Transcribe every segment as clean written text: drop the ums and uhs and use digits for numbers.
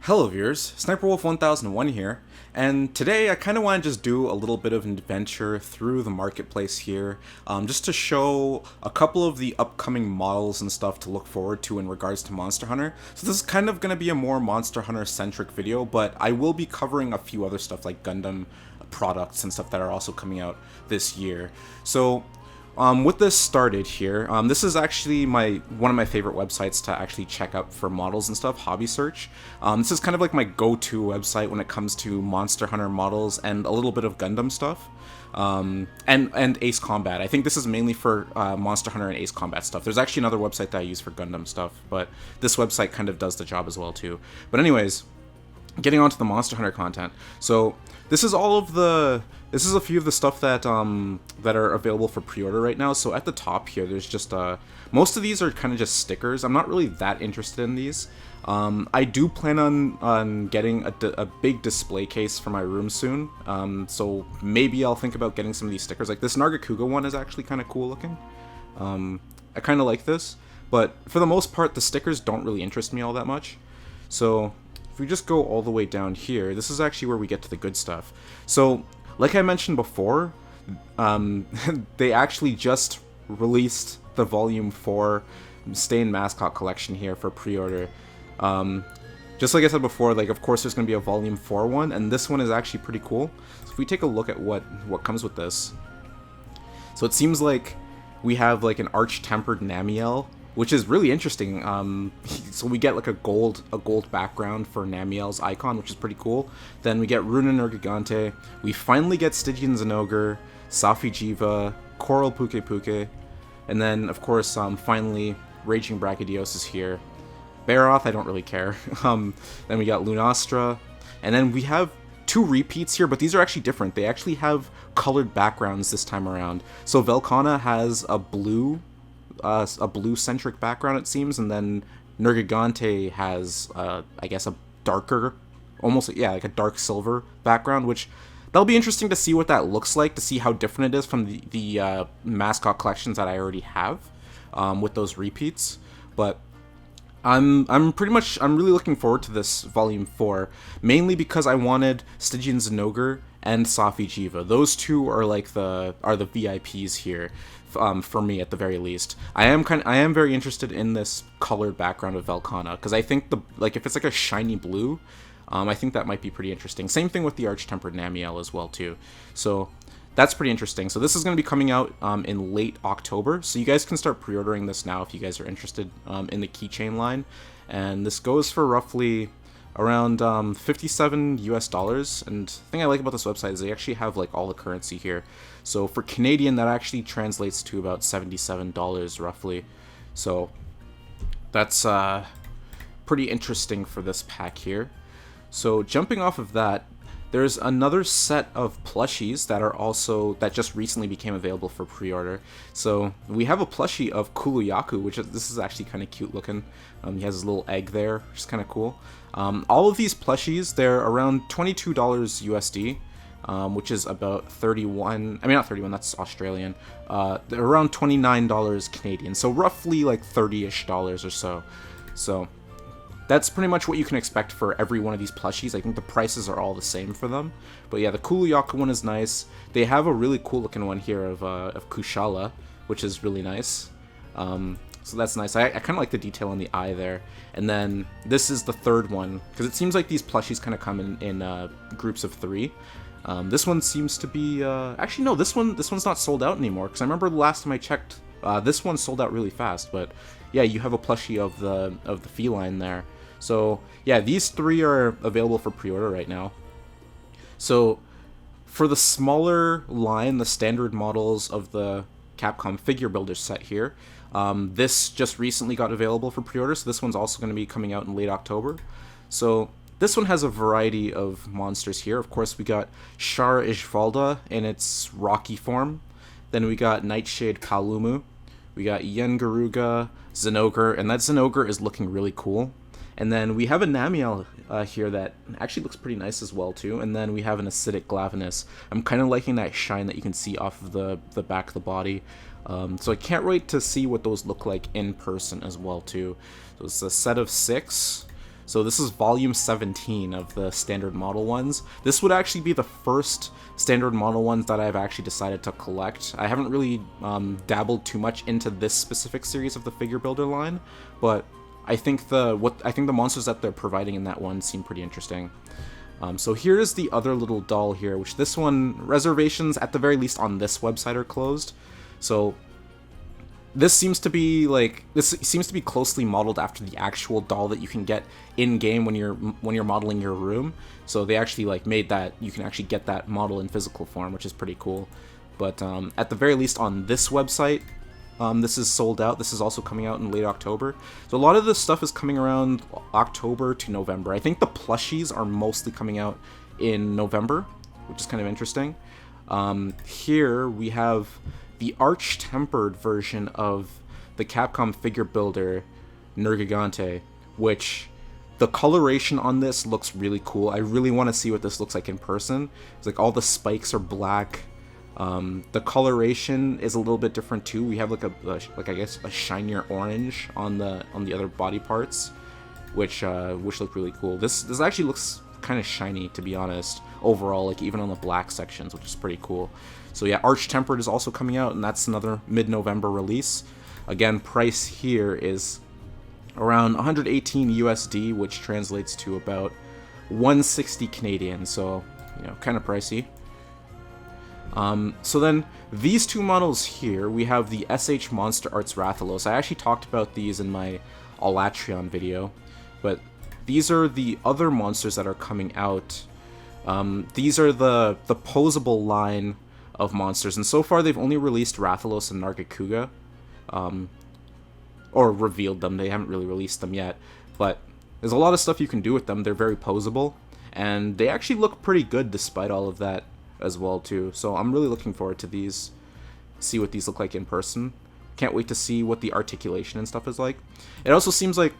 Hello viewers, SniperWolf1001 here, and today I kind of want to just do a little bit of an adventure through the marketplace here, just to show a couple of the upcoming models and stuff to look forward to in regards to Monster Hunter. So this is kind of going to be a more Monster Hunter centric video, but I will be covering a few other stuff like Gundam products and stuff that are also coming out this year. So with this started here, this is actually one of my favorite websites to actually check out for models and stuff, Hobby Search. This is kind of like my go-to website when it comes to Monster Hunter models and a little bit of Gundam stuff. And Ace Combat. I think this is mainly for Monster Hunter and Ace Combat stuff. There's actually another website that I use for Gundam stuff, but this website kind of does the job as well too. But anyways, getting on to the Monster Hunter content. So this is a few of the stuff that that are available for pre-order right now. So at the top here, there's just most of these are kind of just stickers. I'm not really that interested in these. I do plan on getting a big display case for my room soon. So maybe I'll think about getting some of these stickers. Like this Narga Kouga one is actually kind of cool looking. I kind of like this, but for the most part, the stickers don't really interest me all that much. So if we just go all the way down here, this is actually where we get to the good stuff. So, like I mentioned before, they actually just released the Volume 4 Stain Mascot collection here for pre-order. Just like I said before, like of course there's going to be a Volume 4 one, and this one is actually pretty cool. So if we take a look at what comes with this. So it seems like we have like an arch-tempered Namiel, which is really interesting. So we get like a gold background for Namiel's icon, which is pretty cool. Then we get Runa Narga Ghonte. We finally get Stygian Zenogre, Zeno Jeeva, Coral Puke Puke, and then of course finally Raging Brachiosaurus is here. Baroth, I don't really care. Then we got Lunastra, and then we have two repeats here, but these are actually different. They actually have colored backgrounds this time around. So Velkhana has a blue-centric background, it seems, and then Narga Ghonte has, I guess, a darker, almost, yeah, like a dark silver background, which that'll be interesting to see what that looks like, to see how different it is from the mascot collections that I already have with those repeats. But I'm really looking forward to this Volume 4, mainly because I wanted Stygian Zenogre and Zeno Jeeva. Those two are like the VIPs here, for me at the very least. I am very interested in this colored background of Velkhana, because I think if it's like a shiny blue, I think that might be pretty interesting. Same thing with the Arch-Tempered Namiel as well too. So that's pretty interesting. So this is going to be coming out in late October, so you guys can start pre-ordering this now if you guys are interested in the Keychain line. And this goes for roughly around $57 US. And the thing I like about this website is they actually have like all the currency here. So for Canadian, that actually translates to about $77 roughly. So that's pretty interesting for this pack here. So jumping off of that, there's another set of plushies that just recently became available for pre-order. So we have a plushie of Kuluyaku, this is actually kind of cute looking. He has his little egg there, which is kind of cool. All of these plushies, they're around $22 USD, which is about 31. I mean, not 31. That's Australian. They're around $29 Canadian, so roughly like $30-ish or so. So that's pretty much what you can expect for every one of these plushies. I think the prices are all the same for them. But yeah, the Kuluyaku one is nice. They have a really cool looking one here of Kushala, which is really nice. So that's nice. I kind of like the detail on the eye there. And then this is the third one, because it seems like these plushies kind of come in groups of 3. This one seems to be... actually, no, this one's not sold out anymore, because I remember the last time I checked, this one sold out really fast. But yeah, you have a plushie of the feline there. So yeah, these 3 are available for pre-order right now. So for the smaller line, the standard models of the Capcom figure builder set here, this just recently got available for pre-order, so this one's also going to be coming out in late October. So this one has a variety of monsters here. Of course, we got Shara Ishvalda in its Rocky form. Then we got Nightshade Palumu. We got Yengaruga, Zenogre, and that Zenogre is looking really cool. And then we have a Namiel here that actually looks pretty nice as well too. And then we have an Acidic Glavenus. I'm kind of liking that shine that you can see off of the back of the body. So I can't wait to see what those look like in person as well too. So it's a set of 6. So this is volume 17 of the standard model ones. This would actually be the first standard model ones that I've actually decided to collect. I haven't really dabbled too much into this specific series of the figure builder line, but I think the monsters that they're providing in that one seem pretty interesting. So here's the other little doll here, which this one, reservations at the very least on this website are closed. So this seems to be closely modeled after the actual doll that you can get in game when you're modeling your room. So they actually like made that you can actually get that model in physical form, which is pretty cool. But at the very least on this website, this is sold out. This is also coming out in late October. So a lot of this stuff is coming around October to November. I think the plushies are mostly coming out in November, which is kind of interesting. Here we have the arch-tempered version of the Capcom figure builder Narga Kouga, which the coloration on this looks really cool. I really want to see what this looks like in person. It's like all the spikes are black. The coloration is a little bit different too. We have like I guess a shinier orange on the other body parts, which look really cool. This actually looks kind of shiny, to be honest, overall, like even on the black sections, which is pretty cool. So yeah, Arch Tempered is also coming out, and that's another mid-November release. Again, price here is around 118 USD, which translates to about 160 Canadian, so you know, kind of pricey. So then, these two models here, we have the SH Monster Arts Rathalos. I actually talked about these in my Alatreon video, but these are the other monsters that are coming out. These are the posable line of monsters, and so far they've only released Rathalos and Narga Kouga, or revealed them. They haven't really released them yet, but there's a lot of stuff you can do with them. They're very posable, and they actually look pretty good despite all of that as well too. So I'm really looking forward to these, see what these look like in person. Can't wait to see what the articulation and stuff is like. It also seems like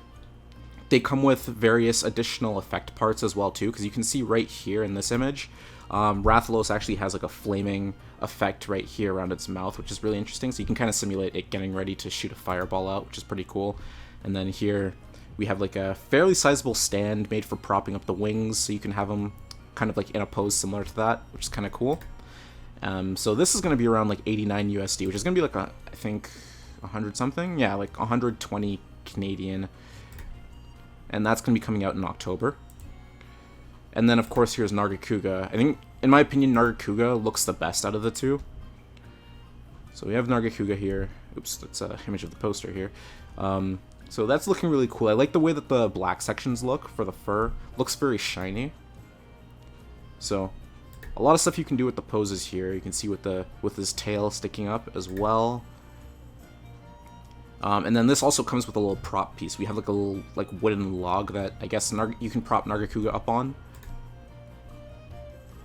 they come with various additional effect parts as well too, because you can see right here in this image, Rathalos actually has like a flaming effect right here around its mouth, which is really interesting. So you can kind of simulate it getting ready to shoot a fireball out, which is pretty cool. And then here we have like a fairly sizable stand made for propping up the wings, so you can have them kind of like in a pose similar to that, which is kind of cool. So this is going to be around like 89 USD, which is going to be like I think 100 something, yeah, like 120 Canadian, and that's going to be coming out in October. And then of course here's Narga Kouga. I think, in my opinion, Narga Kouga looks the best out of the two. So we have Narga Kouga here. Oops, that's an image of the poster here. So that's looking really cool. I like the way that the black sections look for the fur. Looks very shiny. So a lot of stuff you can do with the poses here. You can see with his tail sticking up as well. And then this also comes with a little prop piece. We have like a little wooden log that I guess you can prop Narga Kouga up on.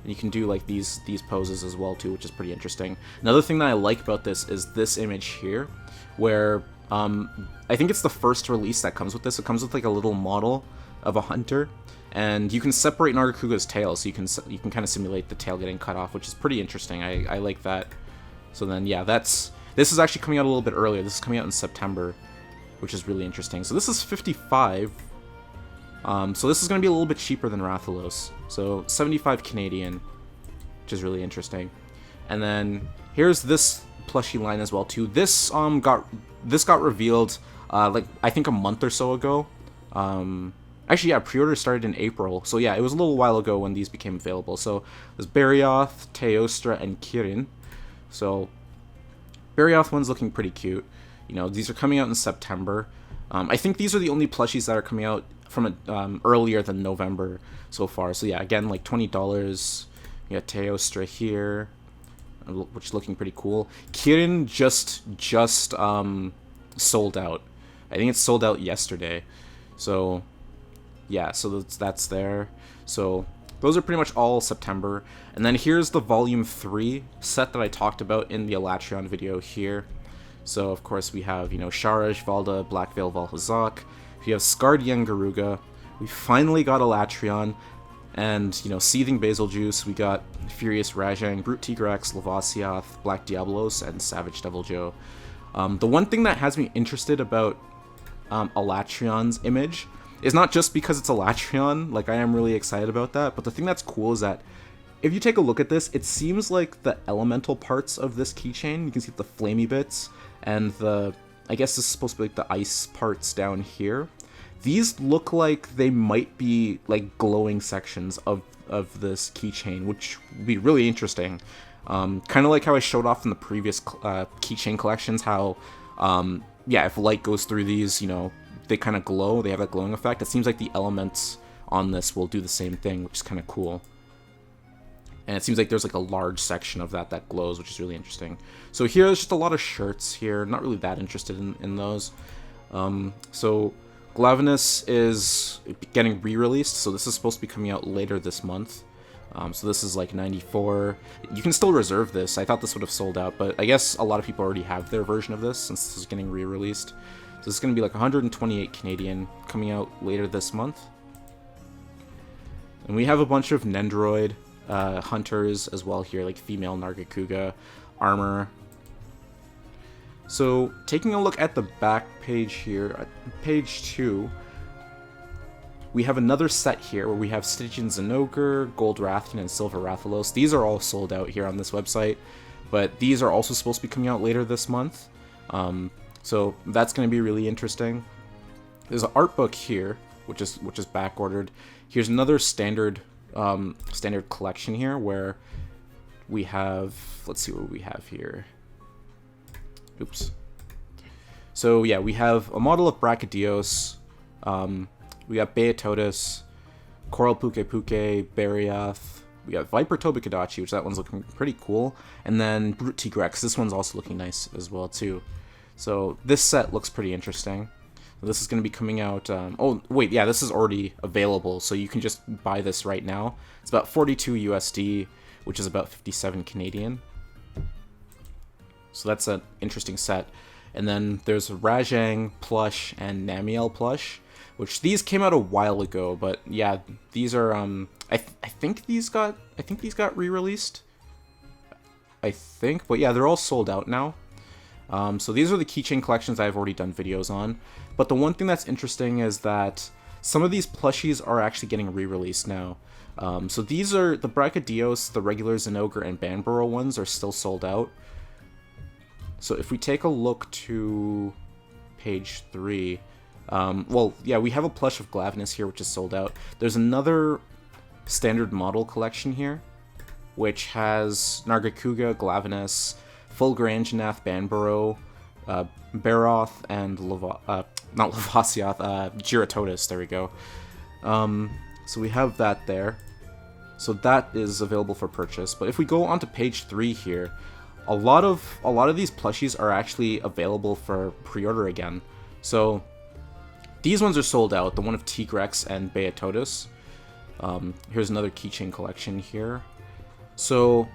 And you can do like these poses as well too, which is pretty interesting. Another thing that I like about this is this image here, where I think it's the first release that comes with this. It comes with like a little model of a hunter, and you can separate Narga Kouga's tail, so you can kind of simulate the tail getting cut off, which is pretty interesting. I like that. So then yeah, this is actually coming out a little bit earlier. This is coming out in September, which is really interesting. So this is 55. So this is going to be a little bit cheaper than Rathalos. So 75 Canadian, which is really interesting. And then here's this plushie line as well too. This got revealed like I think a month or so ago. Actually, yeah, pre-order started in April, so yeah, it was a little while ago when these became available. So there's Barioth, Teostra, and Kirin. So Barioth one's looking pretty cute. You know, these are coming out in September. I think these are the only plushies that are coming out from earlier than November so far. So yeah, again, like $20. You got Teostra here, which is looking pretty cool. Kirin just sold out. I think it sold out yesterday. So yeah, so that's there. So those are pretty much all September. And then here's the Volume 3 set that I talked about in the Alatreon video here. So of course we have, you know, Sharaj, Valda, Black Veil, Valhazak. We have Scarred Young Garuga. We finally got Alatreon. And, you know, Seething Basil Juice. We got Furious Rajang, Brute Tigrex, Lavasiath, Black Diablos, and Savage Devil Joe. The one thing that has me interested about Alatreon's image is not just because it's a Latreon, like I am really excited about that, but the thing that's cool is that if you take a look at this, it seems like the elemental parts of this keychain, you can see the flamey bits, and the, I guess this is supposed to be like the ice parts down here. These look like they might be like glowing sections of this keychain, which would be really interesting. Kind of like how I showed off in the previous Keychain Collections, how, yeah, if light goes through these, you know, they kind of glow, they have that glowing effect. It seems like the elements on this will do the same thing, which is kind of cool. And it seems like there's like a large section of that glows, which is really interesting. So here, there's just a lot of shirts here. Not really that interested in those. So Glavenus is getting re-released. So this is supposed to be coming out later this month. So this is like 94. You can still reserve this. I thought this would have sold out, but I guess a lot of people already have their version of this since this is getting re-released. So this is going to be like 128 Canadian, coming out later this month. And we have a bunch of Nendoroid hunters as well here, like female Narga Kouga armor. So taking a look at the back page here, page 2, we have another set here where we have Stygian Zenogre, Gold Rathian, and Silver Rathalos. These are all sold out here on this website, but these are also supposed to be coming out later this month. So that's going to be really interesting. There's an art book here, which is back ordered. Here's another standard collection here where we have, let's see what we have here. Oops. So yeah, we have a model of Brachydios. We got Beatotus, Coral Puke Puke, Barioth. We got Viper Tobikadachi, which that one's looking pretty cool. And then Brute Tigrex. This one's also looking nice as well too. So this set looks pretty interesting. This is going to be coming out, oh wait, yeah, this is already available, so you can just buy this right now. It's about 42 USD, which is about 57 Canadian. So that's an interesting set. And then there's Rajang Plush and Namiel Plush, which these came out a while ago, but yeah, these are, I think these got re-released. I think, but yeah, they're all sold out now. So these are the Keychain Collections I've already done videos on, but the one thing that's interesting is that some of these plushies are actually getting re-released now. So these are the Brachydios, the regular Zenogre, and Banburo ones are still sold out. So if we take a look to page 3, well, yeah, we have a plush of Glavenus here, which is sold out. There's another standard model collection here, which has Narga Kouga, Glavenus, Fulguranginath, Banburo, Baroth, and not Lavasioth, Giratotus, there we go. So we have that there. So that is available for purchase. But if we go onto page 3 here, a lot of these plushies are actually available for pre-order again. So these ones are sold out, the one of Tigrex and Beatotus. Here's another Keychain Collection here. So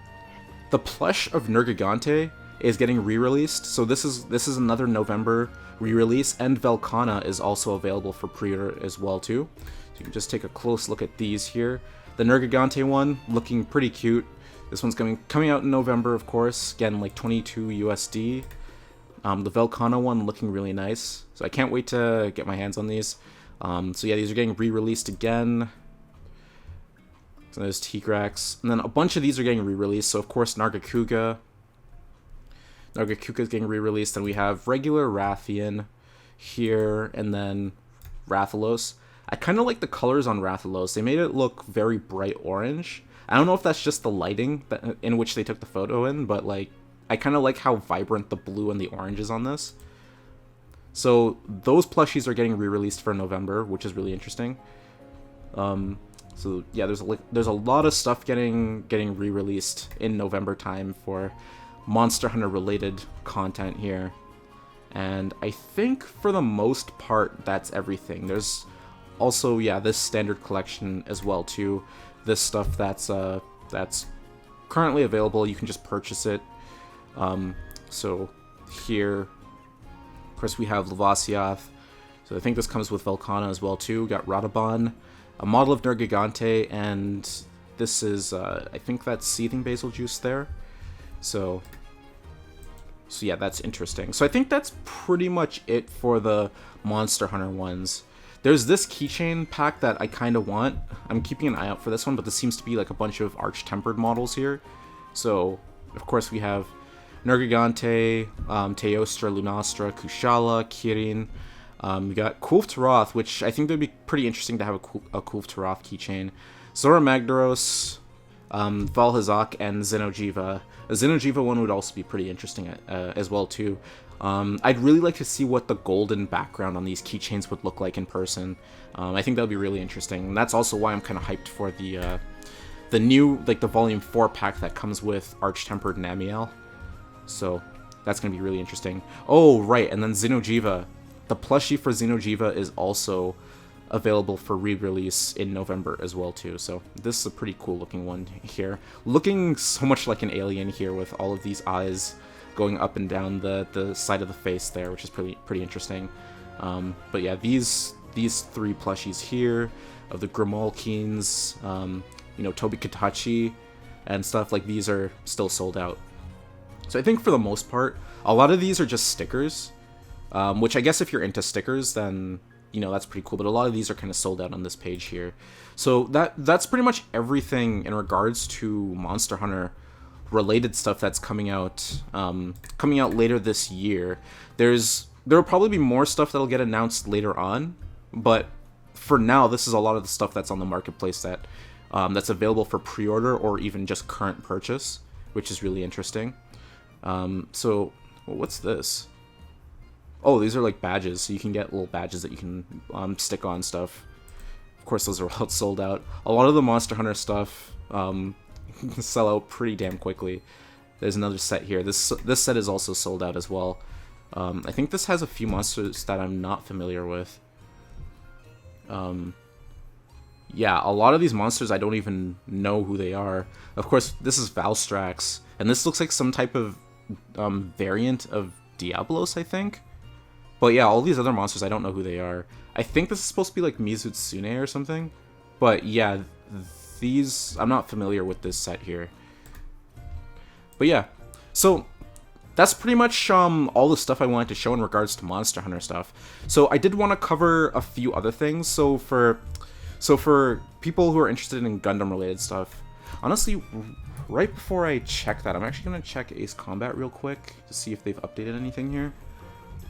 the plush of Narga Ghonte is getting re-released, so this is another November re-release, and Velkhana is also available for pre-order as well too. So you can just take a close look at these here. The Narga Ghonte one looking pretty cute. This one's coming out in November, of course. Again, like 22 USD. The Velkhana one looking really nice, so I can't wait to get my hands on these. So yeah, these are getting re-released again. So there's Tigrex, and then a bunch of these are getting re-released. So of course Narga Kouga. Narga Kouga is getting re-released, and we have regular Rathian here, and then Rathalos. I kind of like the colors on Rathalos. They made it look very bright orange. I don't know if that's just the lighting in which they took the photo in, but like I kind of like how vibrant the blue and the orange is on this. So those plushies are getting re-released for November, which is really interesting. So yeah, there's a lot of stuff getting re-released in November time for Monster Hunter related content here, and I think for the most part that's everything. There's also, yeah, this standard collection as well too. This stuff that's currently available, you can just purchase it. So here, of course, we have Lavasioth. So I think this comes with Velkhana as well too. Got Radabon, a model of Narga Ghonte, and this is, I think that's Seething Basil Juice there. So yeah, that's interesting. So I think that's pretty much it for the Monster Hunter ones. There's this keychain pack that I kind of want. I'm keeping an eye out for this one, but this seems to be like a bunch of arch-tempered models here. So, of course, we have Narga Ghonte, Teostra, Lunastra, Kushala, Kirin. We got Kulf Taroth, which I think would be pretty interesting to have a Kulf Taroth keychain. Zora Magdaros, Valhazak, and Zeno Jeeva. A Zeno Jeeva one would also be pretty interesting as well, too. I'd really like to see what the golden background on these keychains would look like in person. I think that would be really interesting. And that's also why I'm kind of hyped for the new, like, the Volume 4 pack that comes with Arch-Tempered Namiel. So, that's going to be really interesting. Oh, right, and then Zeno Jeeva. The plushie for Zeno Jeeva is also available for re-release in November as well, too. So, this is a pretty cool-looking one here. Looking so much like an alien here with all of these eyes going up and down the side of the face there, which is pretty interesting. But yeah, these three plushies here of the Grimalkins, you know, Tobi Katachi, and stuff like these are still sold out. So I think for the most part, a lot of these are just stickers, which I guess if you're into stickers, then, you know, that's pretty cool. But a lot of these are kind of sold out on this page here. So that's pretty much everything in regards to Monster Hunter related stuff that's coming out later this year. There will probably be more stuff that'll get announced later on, but for now, this is a lot of the stuff that's on the marketplace that that's available for pre-order or even just current purchase, which is really interesting. So, well, what's this? Oh, these are like badges, so you can get little badges that you can stick on stuff. Of course, those are all sold out. A lot of the Monster Hunter stuff sell out pretty damn quickly. There's another set here. This set is also sold out as well. I think this has a few monsters that I'm not familiar with. Yeah, a lot of these monsters I don't even know who they are. Of course, this is Valstrax, and this looks like some type of variant of Diablos, I think. But yeah, all these other monsters I don't know who they are. I think this is supposed to be like Mizutsune or something. But yeah, these, I'm not familiar with this set here. But yeah, so that's pretty much all the stuff I wanted to show in regards to Monster Hunter stuff. So I did want to cover a few other things. So for people who are interested in Gundam related stuff, honestly, right before I check that, I'm actually going to check Ace Combat real quick to see if they've updated anything here.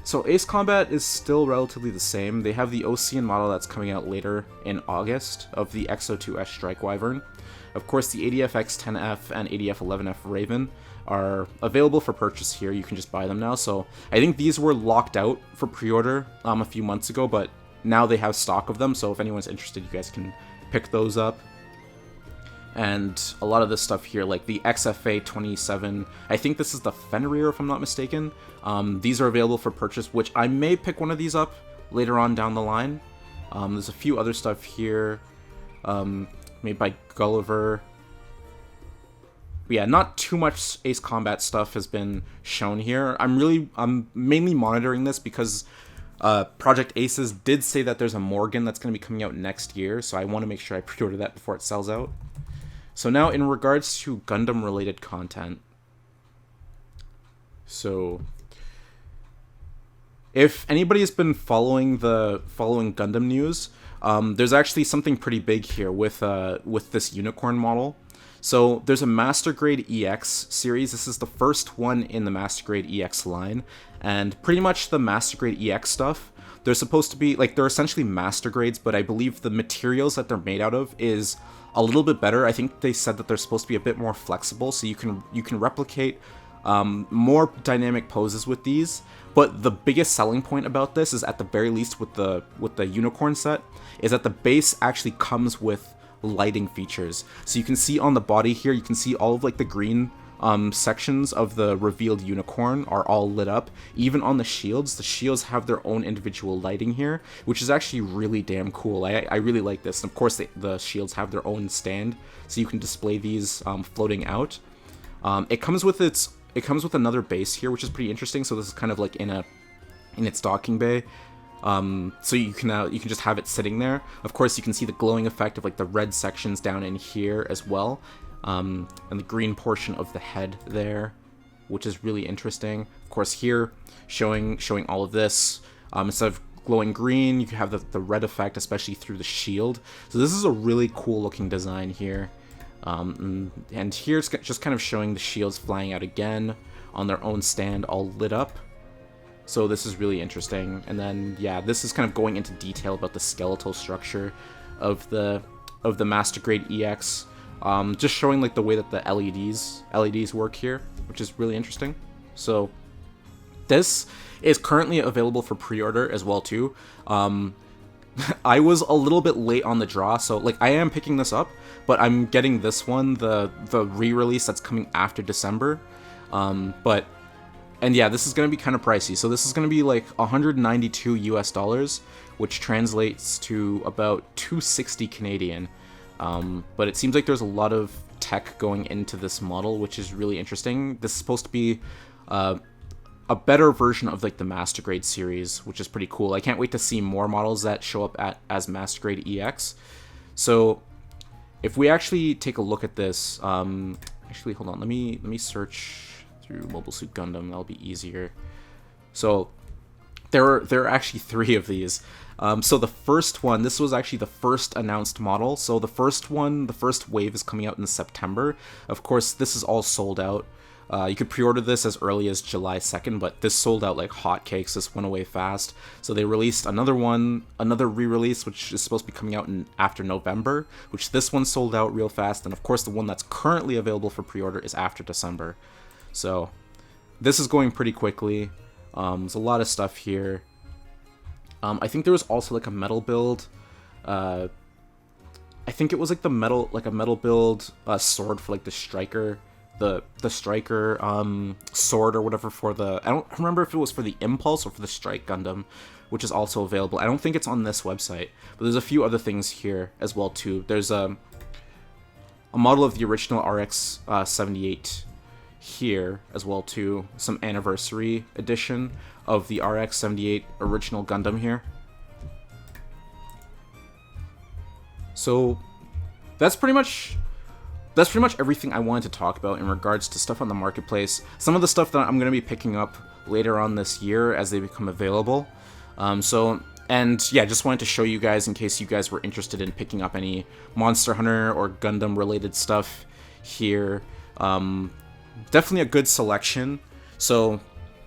So Ace Combat is still relatively the same. They have the Ocean model that's coming out later in August of the XO2S Strike Wyvern. Of course, the ADF-X10F and ADF-11F Raven are available for purchase here. You can just buy them now. So I think these were locked out for pre-order a few months ago, but now they have stock of them. So if anyone's interested, you guys can pick those up. And a lot of this stuff here, like the XFA-27, I think this is the Fenrir, if I'm not mistaken. These are available for purchase, which I may pick one of these up later on down the line. There's a few other stuff here, made by Gulliver. But yeah, not too much Ace Combat stuff has been shown here. I'm mainly monitoring this because Project Aces did say that there's a Morgan that's going to be coming out next year, so I want to make sure I pre-order that before it sells out. So now, in regards to Gundam-related content, so if anybody has been following Gundam news, there's actually something pretty big here with this unicorn model. So there's a Master Grade EX series. This is the first one in the Master Grade EX line, and pretty much the Master Grade EX stuff, they're supposed to be like, they're essentially master grades, but I believe the materials that they're made out of is a little bit better. I think they said that they're supposed to be a bit more flexible, so you can replicate more dynamic poses with these. But the biggest selling point about this is, at the very least with the unicorn set, is that the base actually comes with lighting features. So you can see on the body here, you can see all of like the green sections of the revealed unicorn are all lit up. Even on the shields have their own individual lighting here, which is actually really damn cool. I really like this. And of course, the shields have their own stand, so you can display these floating out. It comes with another base here, which is pretty interesting. So this is kind of like in its docking bay. So you can just have it sitting there. Of course, you can see the glowing effect of like the red sections down in here as well. And the green portion of the head there, which is really interesting. Of course, here showing all of this, instead of glowing green. You have the red effect, especially through the shield. So this is a really cool looking design here. And here it's just kind of showing the shields flying out again on their own stand, all lit up. So this is really interesting. And then, yeah, this is kind of going into detail about the skeletal structure of the Master Grade EX. Just showing like the way that the LEDs work here, which is really interesting. So this is currently available for pre-order as well too. I was a little bit late on the draw, so like I am picking this up, but I'm getting this one, the re-release that's coming after December. And yeah, this is going to be kind of pricey. So this is going to be like $192 US, which translates to about 260 Canadian. But it seems like there's a lot of tech going into this model, which is really interesting. This is supposed to be a better version of like the Master Grade series, which is pretty cool. I can't wait to see more models that show up as Master Grade EX. So if we actually take a look at this, actually hold on, let me search through Mobile Suit Gundam. That'll be easier. So there are actually 3 of these. So the first one, this was actually the first announced model. So the first wave is coming out in September. Of course, this is all sold out. You could pre-order this as early as July 2nd, but this sold out like hotcakes. This went away fast. So they released another re-release, which is supposed to be coming out after November, which this one sold out real fast. And of course, the one that's currently available for pre-order is after December. So this is going pretty quickly. There's a lot of stuff here. I think there was also like a metal build. I think it was like a metal build sword for like the striker. The striker sword or whatever for the, I don't remember if it was for the Impulse or for the Strike Gundam, which is also available. I don't think it's on this website, but there's a few other things here as well too. There's a model of the original RX 78 here as well too. Some anniversary edition of the RX 78 original Gundam here. So that's pretty much everything I wanted to talk about in regards to stuff on the marketplace. Some of the stuff that I'm going to be picking up later on this year as they become available. And yeah, just wanted to show you guys in case you guys were interested in picking up any Monster Hunter or Gundam related stuff here. Definitely a good selection. So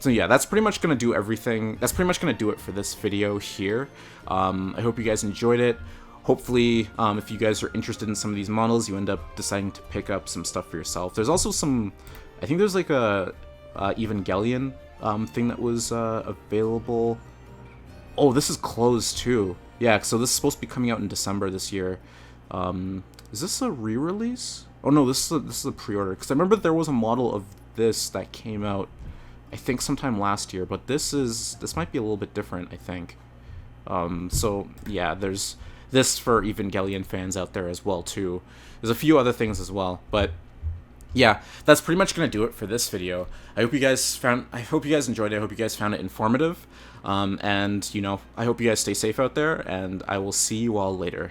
yeah, that's pretty much going to do everything. That's pretty much going to do it for this video here. I hope you guys enjoyed it. Hopefully, if you guys are interested in some of these models, you end up deciding to pick up some stuff for yourself. There's also some, I think there's like a Evangelion thing that was available. Oh, this is closed too. Yeah, so this is supposed to be coming out in December this year. Is this a re-release? Oh no, this is a pre-order. Because I remember there was a model of this that came out, I think sometime last year. But this might be a little bit different, I think. So yeah, there's this for Evangelion fans out there as well too. There's a few other things as well, but yeah, that's pretty much gonna do it for this video. I hope you guys enjoyed it. I hope you guys found it informative. And you know, I hope you guys stay safe out there, and I will see you all later.